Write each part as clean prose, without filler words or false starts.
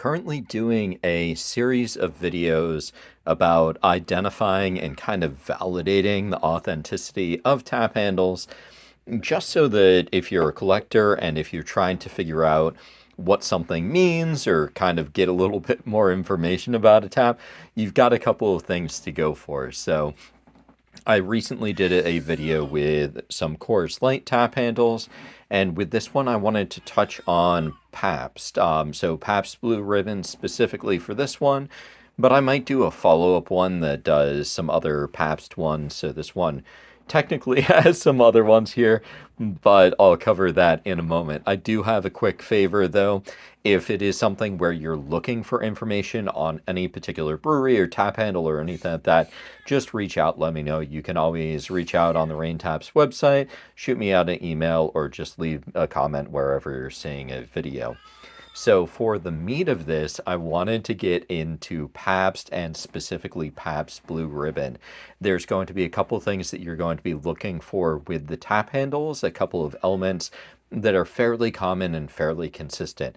currently doing a series of videos about identifying and kind of validating the authenticity of tap handles, just so that if you're a collector and if you're trying to figure out what something means or kind of get a little bit more information about a tap, you've got a couple of things to go for. So I recently did a video with some Coors Light tap handles, and with this one, I wanted to touch on Pabst. So Pabst Blue Ribbon specifically for this one, but I might do a follow-up one that does some other Pabst ones. So this one technically has some other ones here, but I'll cover that in a moment. I do have a quick favor though. If it is something where you're looking for information on any particular brewery or tap handle or anything like that, just reach out, let me know. You can always reach out on the Rain Taps website, shoot me out an email, or just leave a comment wherever you're seeing a video. So for the meat of this, I wanted to get into Pabst and specifically Pabst Blue Ribbon. There's going to be a couple things that you're going to be looking for with the tap handles, a couple of elements that are fairly common and fairly consistent.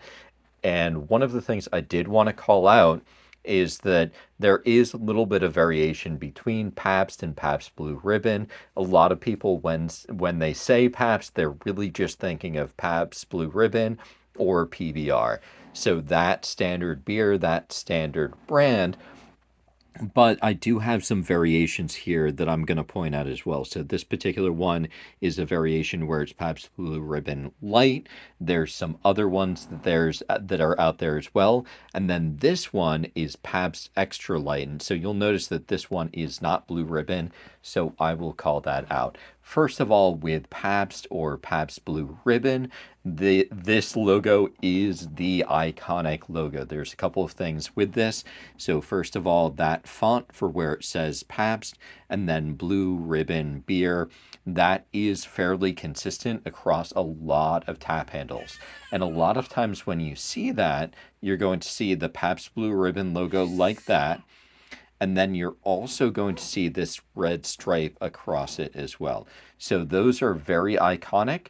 And one of the things I did want to call out is that there is a little bit of variation between Pabst and Pabst Blue Ribbon. A lot of people, when they say Pabst, they're really just thinking of Pabst Blue Ribbon or PBR. So that standard beer, that standard brand, but I do have some variations here that I'm going to point out as well. So this particular one is a variation where it's Pabst Blue Ribbon Light. There's some other ones that are out there as well. And then this one is Pabst Extra Light. And so you'll notice that this one is not Blue Ribbon. So I will call that out. First of all, with Pabst or Pabst Blue Ribbon, this logo is the iconic logo. There's a couple of things with this. So first of all, that font for where it says Pabst and then Blue Ribbon Beer, that is fairly consistent across a lot of tap handles. And a lot of times when you see that, you're going to see the Pabst Blue Ribbon logo like that. And then you're also going to see this red stripe across it as well. So those are very iconic.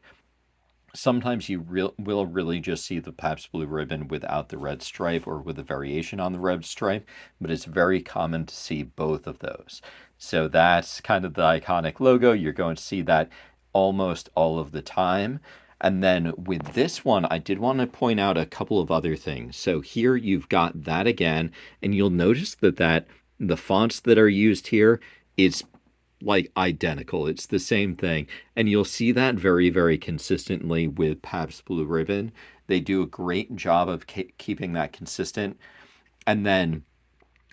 Sometimes you will really just see the Pabst Blue Ribbon without the red stripe or with a variation on the red stripe, but it's very common to see both of those. So that's kind of the iconic logo. You're going to see that almost all of the time. And then with this one, I did want to point out a couple of other things. So here you've got that again, and you'll notice that the fonts that are used here is like identical. It's the same thing. And you'll see that very, very consistently with Pabst Blue Ribbon. They do a great job of keeping that consistent. And then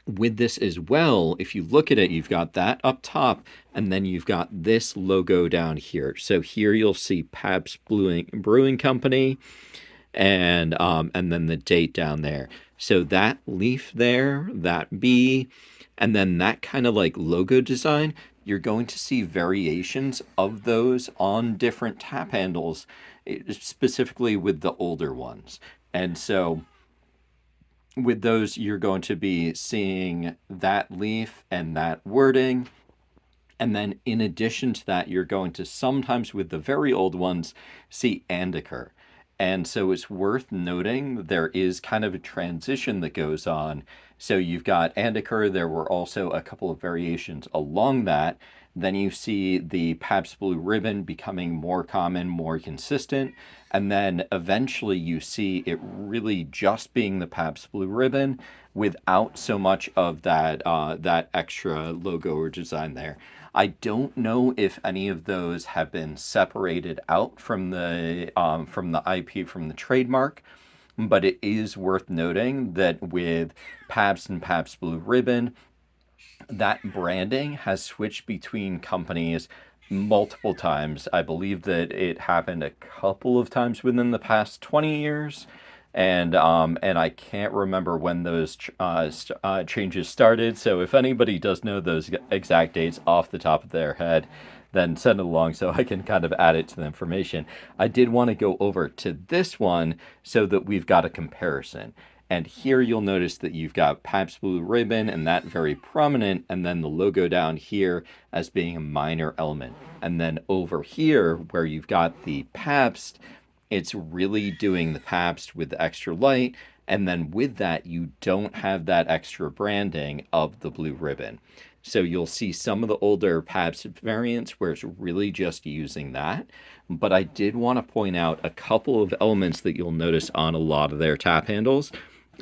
with this as well, if you look at it, you've got that up top, and then you've got this logo down here. So here you'll see Pabst Brewing Company, and then the date down there. So that leaf there, that bee, and then that kind of like logo design, you're going to see variations of those on different tap handles, specifically with the older ones. And so with those, you're going to be seeing that leaf and that wording. And then in addition to that, you're going to sometimes with the very old ones see and occur. And so it's worth noting there is kind of a transition that goes on. So you've got and occur. There were also a couple of variations along that. Then you see the Pabst Blue Ribbon becoming more common, more consistent. And then eventually you see it really just being the Pabst Blue Ribbon without so much of that extra logo or design there. I don't know if any of those have been separated out from the IP, from the trademark, but it is worth noting that with Pabst and Pabst Blue Ribbon, that branding has switched between companies multiple times. I believe that it happened a couple of times within the past 20 years. And I can't remember when those changes started. So if anybody does know those exact dates off the top of their head, then send it along so I can kind of add it to the information. I did want to go over to this one so that we've got a comparison. And here you'll notice that you've got Pabst Blue Ribbon and that very prominent, and then the logo down here as being a minor element. And then over here where you've got the Pabst, it's really doing the Pabst with the extra light, And then with that, you don't have that extra branding of the blue ribbon. So you'll see some of the older Pabst variants where it's really just using that. But I did want to point out a couple of elements that you'll notice on a lot of their tap handles.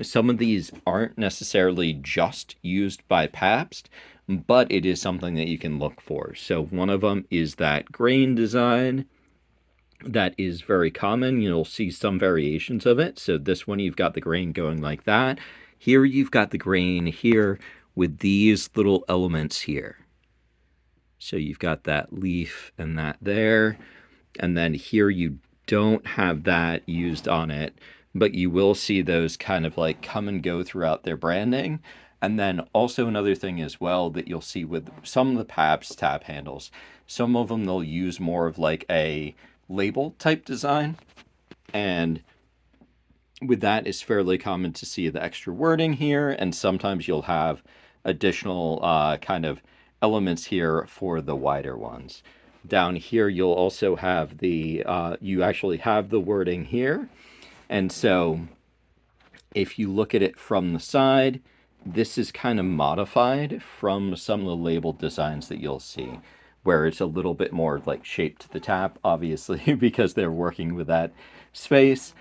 Some of these aren't necessarily just used by Pabst, but it is something that you can look for. So one of them is that grain design that is very common. You'll see some variations of it. So this one, you've got the grain going like that. Here, you've got the grain here with these little elements here. So you've got that leaf and that there. And then here you don't have that used on it, but you will see those kind of like come and go throughout their branding. And then also another thing as well that you'll see with some of the Pabst tap handles, some of them they'll use more of like a label type design. And with that, it's fairly common to see the extra wording here, and sometimes you'll have additional kind of elements here for the wider ones. Down here, you'll also have you actually have the wording here. And so if you look at it from the side, this is kind of modified from some of the label designs that you'll see, where it's a little bit more like shaped to the tap, obviously, because they're working with that space.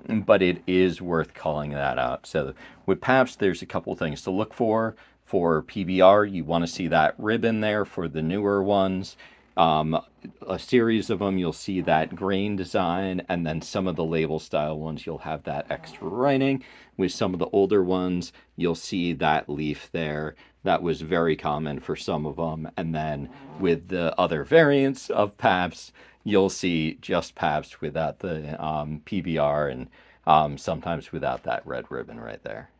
But it is worth calling that out. So with Pabst, there's a couple things to look for. For PBR, you want to see that ribbon there for the newer ones. A series of them, you'll see that grain design, and then some of the label style ones, you'll have that extra writing. With some of the older ones, you'll see that leaf there. That was very common for some of them. And then with the other variants of Pabst, you'll see just Pabst without the PBR and sometimes without that red ribbon right there.